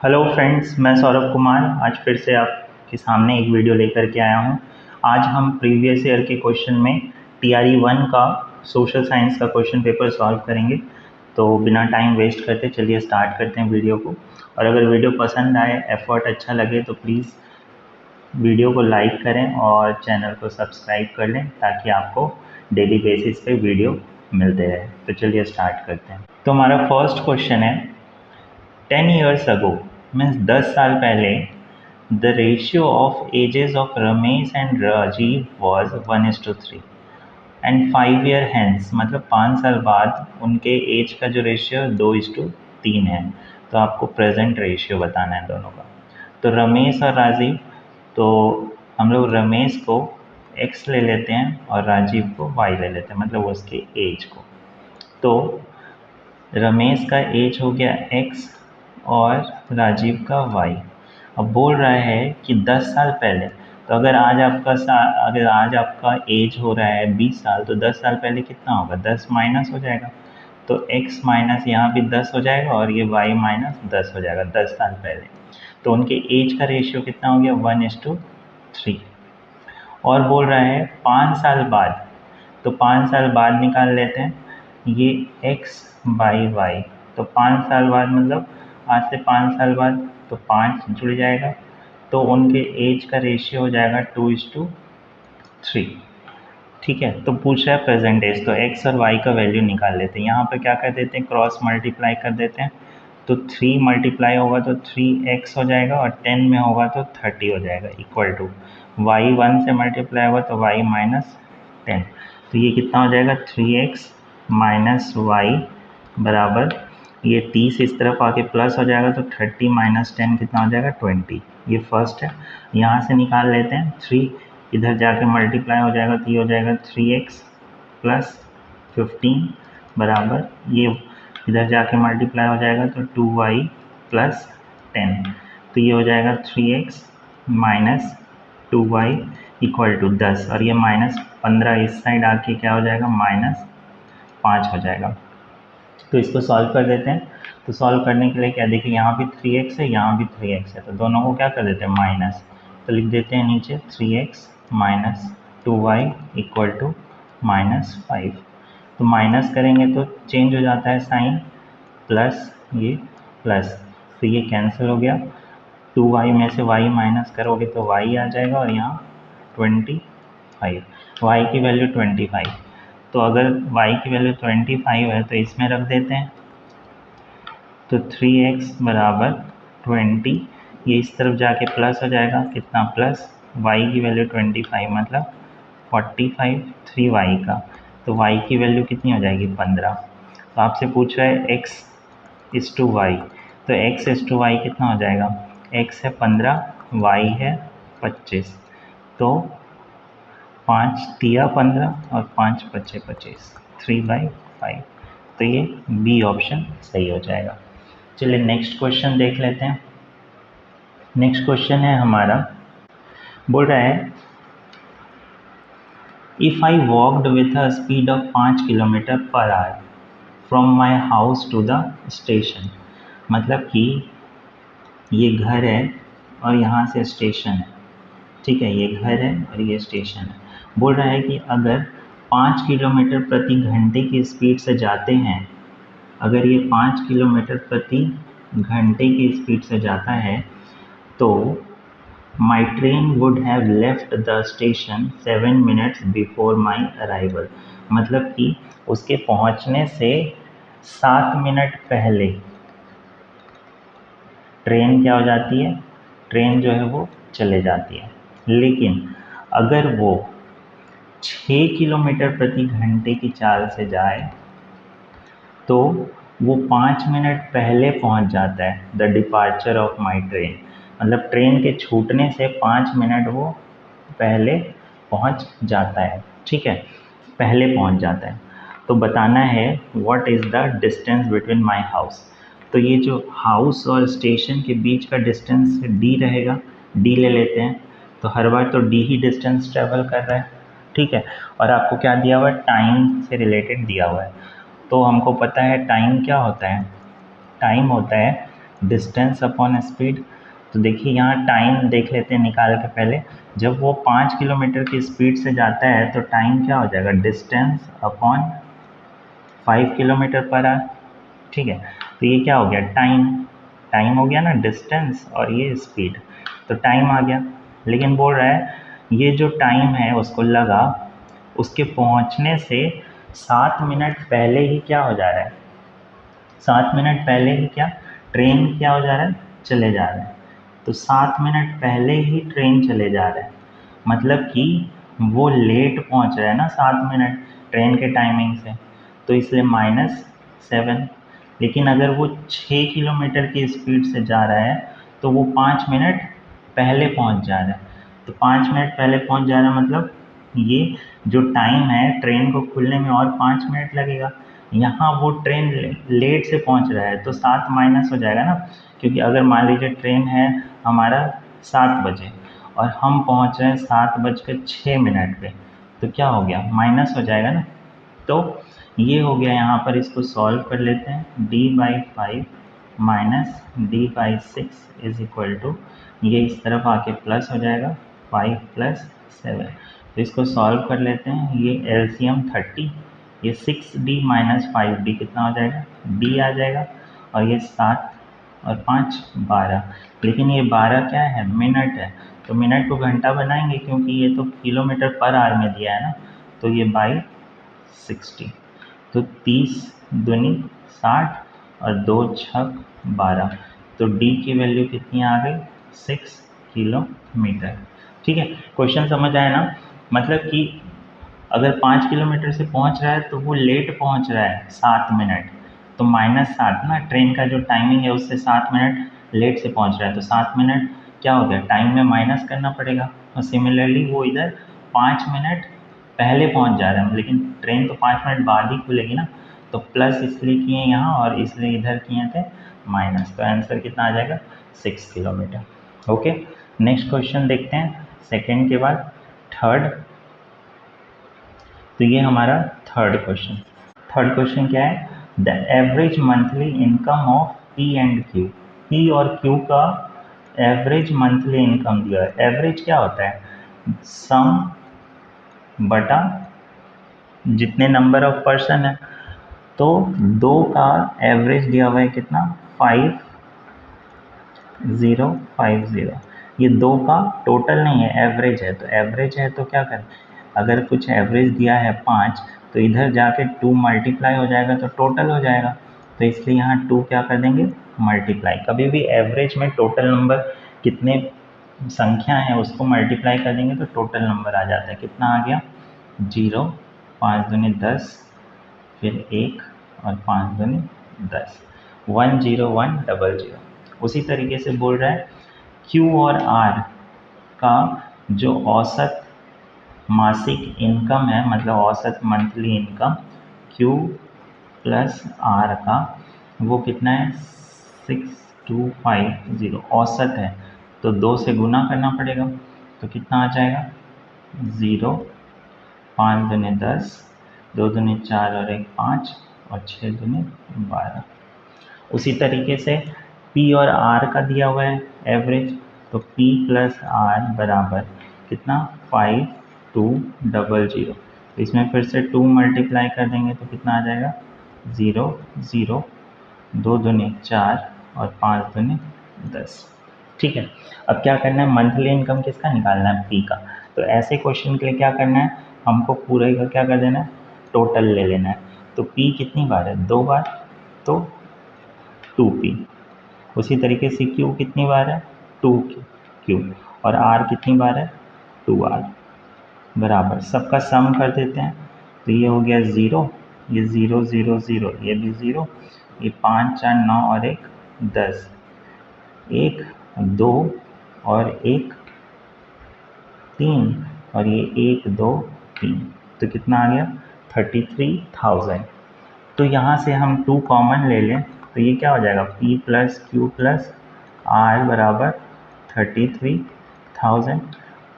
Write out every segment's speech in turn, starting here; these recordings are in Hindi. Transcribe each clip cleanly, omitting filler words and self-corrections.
हेलो फ्रेंड्स, मैं सौरभ कुमार आज फिर से आपके सामने एक वीडियो लेकर के आया हूं। आज हम प्रीवियस ईयर के क्वेश्चन में TRE 1 का सोशल साइंस का क्वेश्चन पेपर सॉल्व करेंगे। तो बिना टाइम वेस्ट करते चलिए स्टार्ट करते हैं वीडियो को। और अगर वीडियो पसंद आए, एफर्ट अच्छा लगे तो प्लीज़ वीडियो को लाइक करें और चैनल को सब्सक्राइब कर लें ताकि आपको डेली बेसिस पे वीडियो मिलते रहे। तो चलिए स्टार्ट करते हैं। तो हमारा फर्स्ट क्वेश्चन है 10 years ago, मीन्स 10 साल पहले, the ratio of ages of Ramesh and Rajiv was 1:3 and 5 year hence, मतलब 5 साल बाद उनके एज का जो रेशियो 2:3 है। तो आपको प्रेजेंट रेशियो बताना है दोनों का। तो रमेश और राजीव, तो हम लोग रमेश को x ले लेते हैं और राजीव को y ले लेते हैं, मतलब उसके एज को। तो रमेश का एज हो गया x और राजीव का y। अब बोल रहा है कि 10 साल पहले, तो अगर आज आपका एज हो रहा है 20 साल, तो 10 साल पहले कितना होगा? 10 माइनस हो जाएगा, तो x माइनस यहाँ भी 10 हो जाएगा और ये y माइनस 10 हो जाएगा 10 साल पहले। तो उनके एज का रेशियो कितना हो गया? 1:3। और बोल रहा है 5 साल बाद, तो 5 साल बाद निकाल लेते हैं, ये x बाई वाई। तो 5 साल बाद मतलब आज से 5 साल बाद, तो 5 जुड़ जाएगा, तो उनके एज का रेशियो हो जाएगा 2:3। ठीक है, तो पूछ रहा है प्रेजेंट एज, तो x और y का वैल्यू निकाल लेते हैं। यहाँ पर क्या कर देते हैं? क्रॉस मल्टीप्लाई कर देते हैं। तो 3 मल्टीप्लाई होगा तो 3x हो जाएगा और 10 में होगा तो 30 हो जाएगा, इक्वल टू y 1 से मल्टीप्लाई होगा तो y माइनस 10। तो ये कितना हो जाएगा? 3x माइनस वाई बराबर, ये 30 इस तरफ आके प्लस हो जाएगा तो 30 माइनस 10 कितना हो जाएगा? 20। ये फर्स्ट है, यहाँ से निकाल लेते हैं। 3 इधर जाके मल्टीप्लाई हो जाएगा तो ये हो जाएगा 3x प्लस 15 बराबर, ये इधर जाके मल्टीप्लाई हो जाएगा तो 2y प्लस 10। तो ये हो जाएगा 3x minus 2y equal to 10, और ये माइनस 15 इस साइड आके क्या हो जाएगा? -5 हो जाएगा। तो इसको सॉल्व कर देते हैं। तो सॉल्व करने के लिए क्या, देखिए यहाँ भी 3x है, यहाँ भी 3x है, तो दोनों को क्या कर देते हैं? माइनस। तो लिख देते हैं नीचे 3x minus 2y equal to -5। तो माइनस करेंगे तो चेंज हो जाता है साइन, प्लस ये प्लस, तो ये कैंसिल हो गया। 2y में से y माइनस करोगे तो y आ जाएगा और यहाँ 25, y की वैल्यू 25। तो अगर y की वैल्यू 25 है तो इसमें रख देते हैं, तो 3x बराबर 20, ये इस तरफ जाके प्लस हो जाएगा, कितना प्लस, y की वैल्यू 25 मतलब 45, 3y का, तो y की वैल्यू कितनी हो जाएगी? 15। तो आपसे पूछ रहा है x:y, तो x:y कितना हो जाएगा? x है 15, y है 25, तो 5 तिया 15 और 5 पच्चे 25, 3/5। तो ये बी ऑप्शन सही हो जाएगा। चलिए नेक्स्ट क्वेश्चन देख लेते हैं। नेक्स्ट क्वेश्चन है हमारा, बोल रहा है if I walked with a speed of 5 kilometre per hour from my house to the station, मतलब कि ये घर है और यहाँ से स्टेशन है। ठीक है, ये घर है और ये स्टेशन है। बोल रहा है कि अगर 5 किलोमीटर प्रति घंटे की स्पीड से जाते हैं, अगर ये 5 किलोमीटर प्रति घंटे की स्पीड से जाता है, तो my train would have left the station 7 minutes before my arrival, मतलब कि उसके पहुंचने से 7 मिनट पहले ट्रेन क्या हो जाती है? ट्रेन जो है वो चले जाती है। लेकिन अगर वो 6 किलोमीटर प्रति घंटे की चाल से जाए तो वो 5 मिनट पहले पहुंच जाता है, the departure of my train, मतलब ट्रेन के छूटने से 5 मिनट वो पहले पहुंच जाता है। ठीक है, पहले पहुंच जाता है। तो बताना है what is the distance between my house. तो ये जो हाउस और स्टेशन के बीच का डिस्टेंस d रहेगा, d ले लेते हैं। तो हर बार तो d ही डिस्टेंस ट्रेवल कर रहा है। ठीक है, और आपको क्या दिया हुआ है? टाइम से रिलेटेड दिया हुआ है। तो हमको पता है टाइम क्या होता है? टाइम होता है डिस्टेंस अपॉन स्पीड। तो देखिए यहाँ टाइम देख लेते हैं निकाल के पहले। जब वो 5 किलोमीटर की स्पीड से जाता है तो टाइम क्या हो जाएगा, distance upon 5 kilometre per our. ठीक है, तो ये क्या हो गया, टाइम हो गया ना, डिस्टेंस और ये स्पीड, तो टाइम आ गया। लेकिन बोल रहा है ये जो टाइम है उसको लगा, उसके पहुंचने से 7 मिनट पहले ही क्या हो जा रहा है, 7 मिनट पहले ही क्या ट्रेन क्या हो जा रहा है, चले जा रहा है। तो 7 मिनट पहले ही ट्रेन चले जा रहा है, मतलब कि वो लेट पहुंच रहा है ना 7 मिनट ट्रेन के टाइमिंग से, तो इसलिए -7। लेकिन अगर वो 6 किलोमीटर की स्पीड से जा रहा है तो वो 5 मिनट पहले पहुंच जा रहा है। तो 5 मिनट पहले पहुंच जा रहा है मतलब ये जो टाइम है ट्रेन को खुलने में और 5 मिनट लगेगा। यहाँ वो ट्रेन लेट से पहुंच रहा है तो 7 माइनस हो जाएगा ना, क्योंकि अगर मान लीजिए ट्रेन है हमारा 7 बजे और हम पहुंच रहे हैं 7:06 पे, तो क्या हो गया, माइनस हो जाएगा ना। तो ये हो गया, यहाँ पर इसको सॉल्व कर लेते हैं। d/5 minus d/6 is equal to, ये इस तरफ आके प्लस हो जाएगा 5 + 7। तो इसको सॉल्व कर लेते हैं, ये एलसीएम 30, ये 6d - 5d कितना हो जाएगा, d आ जाएगा, और ये 7 और 5 12। लेकिन ये 12 क्या है, मिनट है, तो मिनट को घंटा बनाएंगे क्योंकि ये तो किलोमीटर पर आवर में दिया है ना, तो ये बाई 60। तो 30 दूनी 60 और 2 छक 12, तो d की वैल्यू कितनी आ गई, 6 किलोमीटर। ठीक है, क्वेश्चन समझ आया ना, मतलब कि अगर 5 किलोमीटर से पहुंच रहा है तो वो लेट पहुंच रहा है 7 मिनट, तो -7 ना, ट्रेन का जो टाइमिंग है उससे 7 मिनट लेट से पहुंच रहा है, तो 7 मिनट क्या हो गया, टाइम में माइनस करना पड़ेगा। और सिमिलरली वो इधर 5 मिनट पहले पहुंच जा रहा है, लेकिन ट्रेन तो 5 मिनट बाद ही खुलेगी ना, तो प्लस इसलिए किए यहाँ और इसलिए इधर किए थे माइनस, तो आंसर कितना आ जाएगा, 6 किलोमीटर। ओके, नेक्स्ट क्वेश्चन देखते हैं, सेकेंड के बाद थर्ड। तो ये हमारा थर्ड क्वेश्चन। थर्ड क्वेश्चन क्या है, the average monthly income of P and Q. P और क्यू का एवरेज मंथली इनकम दिया है। एवरेज क्या होता है, सम बटा जितने नंबर ऑफ पर्सन है, तो 2 का एवरेज दिया हुआ है कितना, 5050। ये 2 का टोटल नहीं है, एवरेज है, तो एवरेज है तो क्या करें, अगर कुछ एवरेज दिया है 5 तो इधर जाके 2 मल्टीप्लाई हो जाएगा तो टोटल हो जाएगा, तो इसलिए यहाँ 2 क्या कर देंगे, मल्टीप्लाई। कभी भी एवरेज में टोटल नंबर कितने संख्या है उसको मल्टीप्लाई कर देंगे तो टोटल नंबर आ जाता है। कितना आ गया, 0, 5 दूनी 10, फिर 1 और 5 दूनी 10, 10100। उसी तरीके से बोल रहा है Q और R का जो औसत मासिक इनकम है, मतलब औसत मंथली इनकम Q + R का वो कितना है, 6250 औसत है, तो 2 से गुना करना पड़ेगा, तो कितना आ जाएगा, 0, 5 दूनी 10, 2 दूनी 4 और 1 5 और 6 दूनी 12। उसी तरीके से P और R का दिया हुआ है एवरेज, तो P + R बराबर कितना, 5200। इसमें फिर से 2 मल्टीप्लाई कर देंगे तो कितना आ जाएगा, 0 0, 2 दूनी 4 और 5 दूनी 10। ठीक है, अब क्या करना है, मंथली इनकम किसका निकालना है, P का। तो ऐसे क्वेश्चन के लिए क्या करना है, हमको पूरे का क्या कर देना है, टोटल ले लेना है। तो P कितनी बार है, 2 बार, तो 2P। उसी तरीके से Q कितनी बार है, 2Q, और R कितनी बार है, 2R बराबर, सबका सम कर देते हैं, तो ये हो गया 0, ये 0 0 0, ये भी 0, ये 5 4 9 और 1 10, 1 2 और 1 3, और ये 1 2 3, तो कितना आ गया, 33,000। तो यहाँ से हम 2 कॉमन ले लें तो ये क्या हो जाएगा, P + Q + R बराबर 33,000।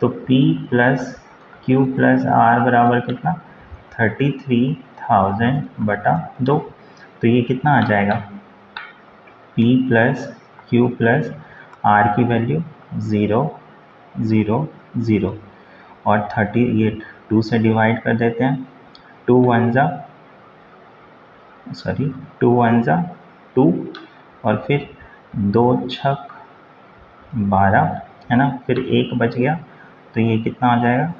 तो P + Q + R बराबर कितना, 33,000 बटा 2, तो ये कितना आ जाएगा, P + Q प्लस R की वैल्यू 0 0 0 और 30 ये 2 से डिवाइड कर देते हैं, 2 वन ज़ा 2 और फिर 2 छक 12 है ना, फिर 1 बच गया तो ये कितना हो जाएगा,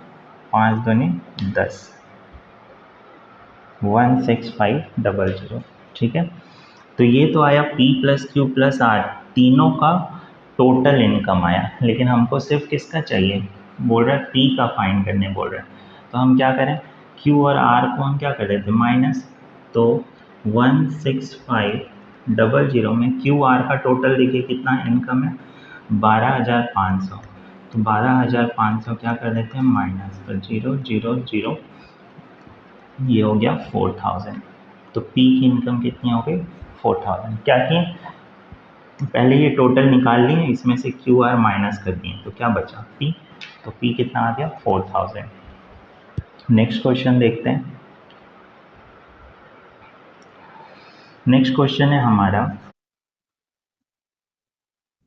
5 दूनी 10, 16500। ठीक है, तो ये तो आया P plus Q plus R, तीनों का टोटल इनकम आया, लेकिन हमको सिर्फ किसका चाहिए, बोल रहा है P का फाइंड करने बोल रहा है। तो हम क्या करें, Q और R को हम क्या कर देते हैं माइनस, तो 16500 में QR का टोटल देखिए कितना इनकम है, 12,500, तो 12,500 क्या कर देते हैं माइनस, तो 0 0 0, ये हो गया 4000। तो P की इनकम कितनी हो गई 4000। क्या किए, पहले ये टोटल निकाल लिए, इसमें से QR माइनस कर दिए, तो क्या बचा P, तो P कितना आ गया 4000। नेक्स्ट क्वेश्चन देखते हैं। नेक्स्ट क्वेश्चन है हमारा,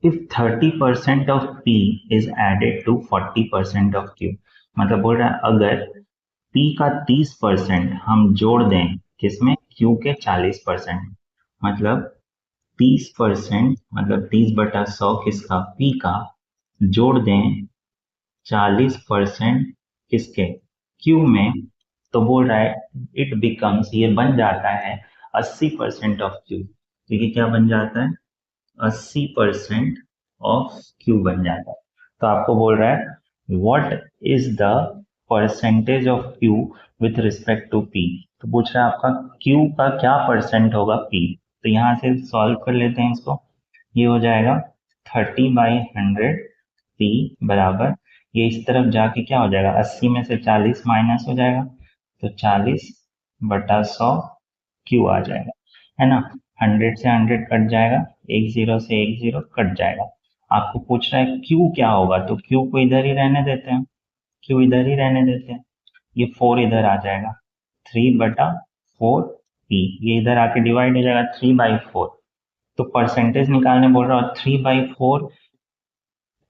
if 30% of P is added to 40% of Q, मतलब बोल रहा है अगर P का 30% हम जोड़ दें किसमें, Q के 40%, मतलब 30%, मतलब 30/100 किसका, P का, जोड़ दें 40% किसके, Q में, तो बोल रहा है इट बिकम्स, ये बन जाता है 80% ऑफ Q, तो ये क्या बन जाता है 80% ऑफ Q बन जाता है। तो आपको बोल रहा है what is the percentage of Q with respect to P, तो पूछ रहा है आपका Q का क्या परसेंट होगा P, तो यहाँ से सॉल्व कर लेते हैं इसको, ये हो जाएगा 30/100 P बराबर, ये इस तरफ जाके क्या हो जाएगा, 80 में से 40 माइनस हो जाएगा, तो 40/100 Q आ जाएगा, है ना, 100 से 100 कट जाएगा, 10 से 10 कट जाएगा। आपको पूछ रहा है Q क्या होगा, तो Q को इधर ही रहने देते हैं, Q इधर ही रहने देते हैं, ये 4 इधर आ जाएगा, 3/4 P, ये इधर आके डिवाइड हो जाएगा 3/4, तो परसेंटेज निकालने बोल रहा हूँ, 3/4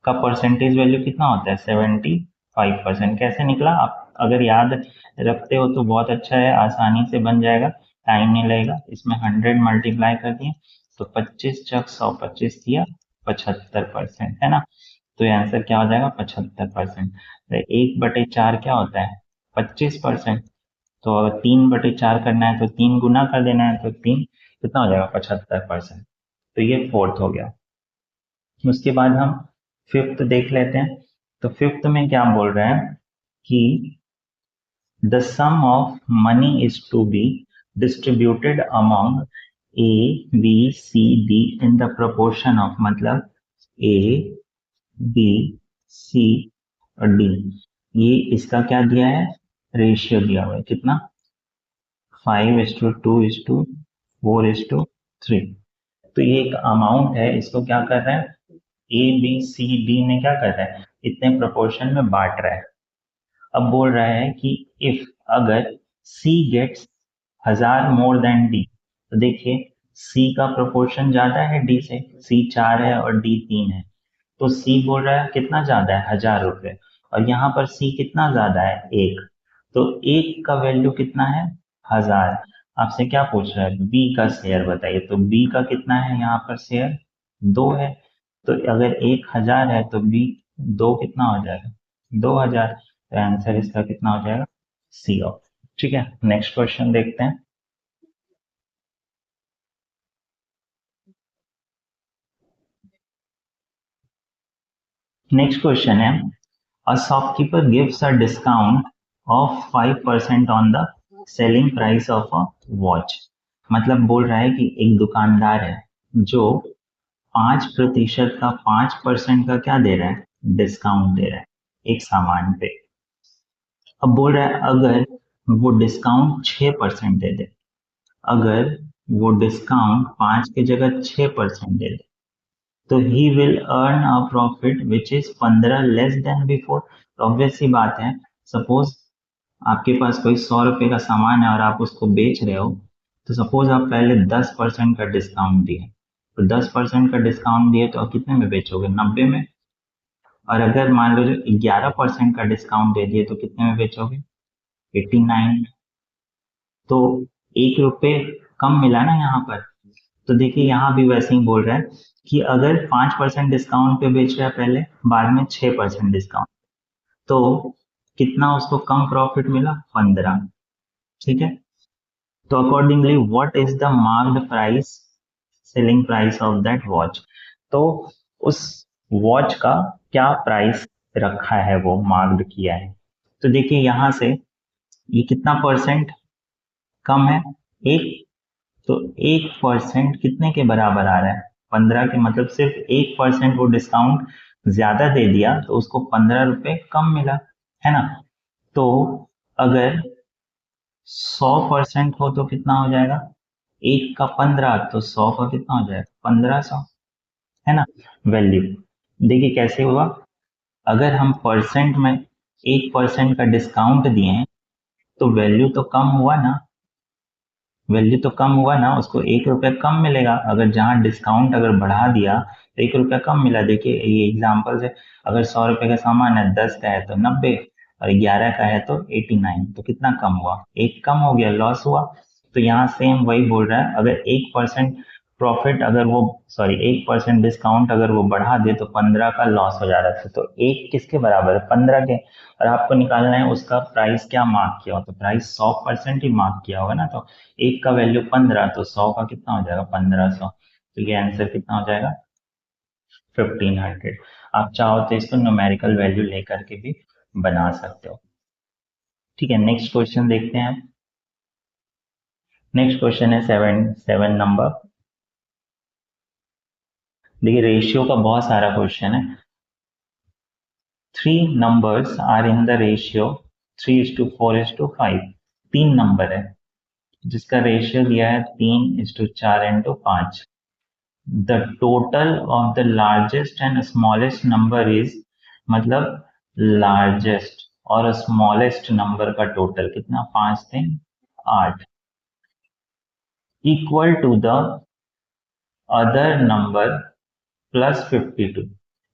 का परसेंटेज वैल्यू कितना होता है 75%। कैसे निकला, आप अगर याद रखते हो तो बहुत अच्छा है, आसानी से बन जाएगा, टाइम नहीं लगेगा। इसमें 100 मल्टीप्लाई कर दिए तो 25 चक 100, 25 दिया 75%, है ना, तो ये आंसर क्या हो जाएगा 75%। 1/4 क्या होता है 25%, तो अगर 3/4 करना है तो 3 गुना कर देना है, तो 3 कितना हो जाएगा 75%, तो ये फोर्थ हो गया। उसके बाद हम फिफ्थ देख लेते हैं। तो फिफ्थ में क्या बोल रहे हैं कि the sum of money is to be distributed among A, B, C, D in the proportion of, मतलब A, B, C और D, ये इसका क्या दिया है रेशियो दिया हुआ है, कितना 5:2:4:3, तो ये एक अमाउंट है, इसको क्या कर रहे हैं A, B, C, D ने क्या कर रहा है इतने प्रोपोर्शन में बांट रहा है। अब बोल रहा है कि इफ, अगर C gets 1000 more than D, तो देखिए C का प्रोपोर्शन ज्यादा है D से, C 4 है और D 3 है, तो C बोल रहा है कितना ज्यादा है 1000 रुपए, और यहाँ पर C कितना ज्यादा है 1, तो 1 का वैल्यू कितना है 1000। आपसे क्या पूछ रहा है B का शेयर बताइए, तो B का कितना है यहाँ पर शेयर 2 है, तो अगर 1000 है तो B 2 कितना हो जाएगा 2000, तो आंसर इसका कितना हो जाएगा सी ऑफ। ठीक है, नेक्स्ट क्वेश्चन देखते हैं। नेक्स्ट क्वेश्चन है, a shopkeeper gives a discount of 5% on the selling price of a watch, मतलब बोल रहा है कि एक दुकानदार है जो 5% का 5% का क्या दे रहा है डिस्काउंट दे रहा है एक सामान पे। अब बोल रहा है अगर वो डिस्काउंट 6% दे दे, अगर वो डिस्काउंट 5 की जगह 6% दे दे, तो he will earn a profit which is 15 less than before. तो ऑब्वियस सी बात है, सपोज आपके पास कोई 100 रुपए का सामान है और आप उसको बेच रहे हो, तो सपोज आप पहले 10% का डिस्काउंट दिए, तो 10% का डिस्काउंट दिए तो कितने में बेचोगे? 90 में। और अगर मान लो जो 11% का डिस्काउंट दे दिए तो कितने में बेचोगे? 89। तो 1 रुपये कम मिला ना यहाँ पर। तो देखिए यहाँ भी वैसे ही बोल रहा है कि अगर 5% डिस्काउंट पे बेच रहा है पहले, बाद में 6% डिस्काउंट, तो कितना उसको कम प्रॉफिट मिला? 15। ठीक है। तो accordingly what is the marked price, selling price of that watch? तो उस वॉच का क्या प्राइस रखा है, वो मार्क्ड किया है। तो देखिए यहां से ये कितना परसेंट कम है? एक। तो 1% कितने के बराबर आ रहा है? 15 के। मतलब सिर्फ 1% वो डिस्काउंट ज्यादा दे दिया तो उसको 15 रुपए कम मिला, है ना। तो अगर 100% हो तो कितना हो जाएगा? 1 का 15, तो 100 का कितना हो जाएगा? 1500, है ना। वैल्यू देखिए कैसे हुआ। अगर हम परसेंट में 1% का डिस्काउंट दिए हैं तो वैल्यू तो कम हुआ ना। वैल्यू तो कम हुआ ना, उसको 1 रुपया कम मिलेगा। अगर जहाँ डिस्काउंट अगर बढ़ा दिया तो 1 रुपया कम मिला। देखिए ये एग्जाम्पल है। अगर 100 रुपए का सामान है, 10 का है तो 90, और 11 का है तो 89, तो कितना कम हुआ? एक कम हो गया, लॉस हुआ। तो यहाँ सेम वही बोल रहा है, अगर 1% प्रॉफिट, अगर वो, सॉरी, 1% डिस्काउंट अगर वो बढ़ा दे तो 15 का लॉस हो जा रहा था। तो एक किसके बराबर है? 15 के। और आपको निकालना है उसका प्राइस क्या मार्क किया हो, तो प्राइस 100% ही मार्क किया होगा ना। तो एक का वैल्यू 15, तो 100 का कितना हो जाएगा? 1500। तो ये आंसर कितना हो जाएगा? 1500। आप चाहो तो इसको न्यूमेरिकल वैल्यू लेकर के भी बना सकते हो। ठीक है, नेक्स्ट क्वेश्चन देखते हैं। नेक्स्ट क्वेश्चन है 7 नंबर। देखिए रेशियो का बहुत सारा क्वेश्चन है। 3 numbers are in the ratio 3:4:5। 3 number है जिसका रेशियो दिया है 3:4:5। The total of the largest and smallest number is, मतलब लार्जेस्ट और स्मॉलेस्ट नंबर का टोटल कितना? 5 3 8, equal to the other number +52।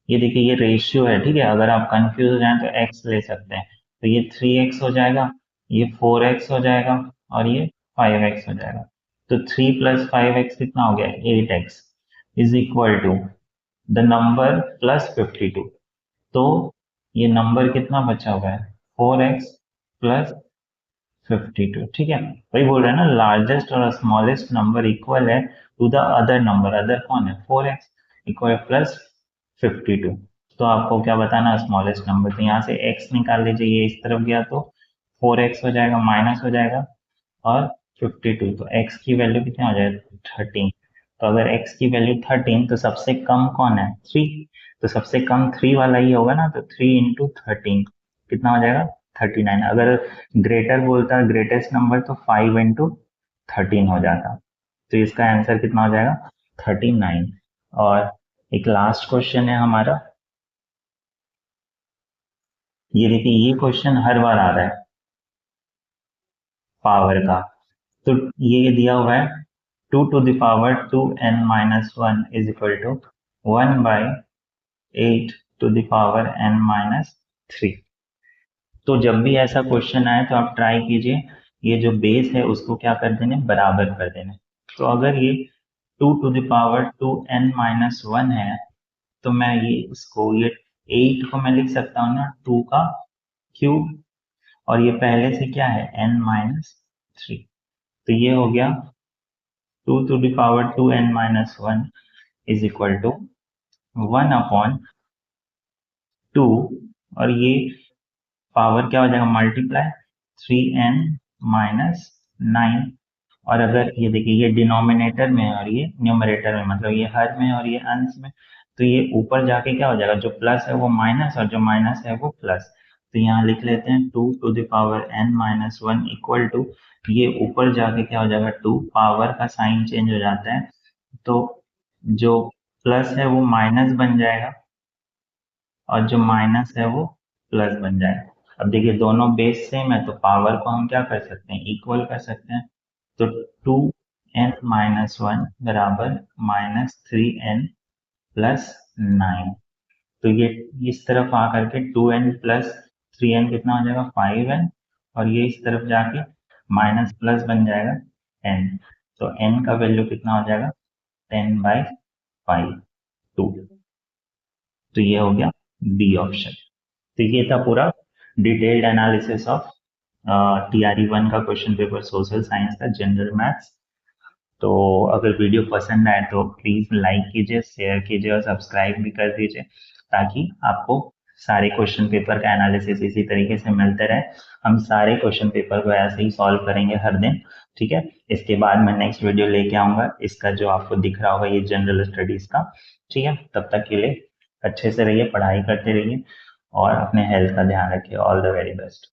ये देखिए ये रेशियो है, ठीक है। अगर आप कंफ्यूज हो जाए तो एक्स ले सकते हैं। तो ये 3x हो जाएगा, ये 4x हो जाएगा, और ये 5x हो जाएगा। तो 3 + 5x कितना हो गया? 8x is equal to the number +52। तो ये नंबर कितना बचा हुआ है? 4x + 52। ठीक है, वही बोल रहे हैं ना, लार्जेस्ट और स्मॉलेस्ट नंबर इक्वल है to the other number. Other कौन है? 4x equal +52। तो आपको क्या बताना? Smallest number. तो यहाँ से x निकाल लीजिए, ये इस तरफ गया तो 4x हो जाएगा, माइनस हो जाएगा, और 52। तो x की वैल्यू कितना हो जाएगा? 13। तो अगर x की वैल्यू 13, तो सबसे कम कौन है? 3। तो सबसे कम 3 वाला ही होगा ना। तो 3 × 13 कितना हो जाएगा? 39। अगर ग्रेटर बोलता, ग्रेटेस्ट नंबर, तो 5 × 13 हो जाता। तो इसका आंसर कितना हो जाएगा? 39। और एक लास्ट क्वेश्चन है हमारा। ये देखिए ये क्वेश्चन हर बार आ रहा है पावर का। तो ये दिया हुआ है 2 to the power 2n - 1 is equal to 1/8 to the power n - 3। तो जब भी ऐसा क्वेश्चन आए तो आप ट्राई कीजिए, ये जो बेस है उसको क्या कर देने? बराबर कर देने। तो अगर ये 2 to the power 2n - 1 है, तो मैं ये इसको, ये 8 को मैं लिख सकता हूँ ना 2 का क्यूब, और ये पहले से क्या है? n - 3। तो ये हो गया 2 to the power 2n - 1 is equal to 1/2, और ये पावर क्या हो जाएगा? Multiply 3n - 9। और अगर ये देखिए ये डिनोमिनेटर में है और ये न्यूमरेटर में, मतलब ये हर में और ये अंश में, तो ये ऊपर जाके क्या हो जाएगा? जो प्लस है वो माइनस, और जो माइनस है वो प्लस। तो यहाँ लिख लेते हैं 2 to the power n - 1 equal to, ये ऊपर जाके क्या हो जाएगा? 2, पावर का साइन चेंज हो जाता है, तो जो प्लस है वो माइनस बन जाएगा, और जो माइनस है वो प्लस बन जाएगा। अब देखिए दोनों बेस सेम है तो पावर को हम क्या कर सकते हैं? इक्वल कर सकते हैं। तो 2 n माइनस वन बराबर -3n+9। तो ये इस तरफ आकर के 2n+3n कितना हो जाएगा 5n, और ये इस तरफ जाके माइनस प्लस बन जाएगा n। तो n का वैल्यू कितना हो जाएगा 10/5 2। तो ये हो गया बी ऑप्शन। तो ये था पूरा डिटेल्ड एनालिसिस ऑफ TRE 1 का क्वेश्चन पेपर सोशल साइंस का जनरल मैथ्स। तो अगर वीडियो पसंद आए तो प्लीज लाइक कीजिए, शेयर कीजिए और सब्सक्राइब भी कर दीजिए, ताकि आपको सारे क्वेश्चन पेपर का एनालिसिस इसी तरीके से मिलते रहे। हम सारे क्वेश्चन पेपर को ऐसे ही सॉल्व करेंगे हर दिन, ठीक है। इसके बाद मैं नेक्स्ट वीडियो लेके आऊंगा, इसका जो आपको दिख रहा होगा ये जनरल स्टडीज का, ठीक है। तब तक के लिए अच्छे से रहिए, पढ़ाई करते रहिए और अपने हेल्थ का ध्यान रखिए। All the very best.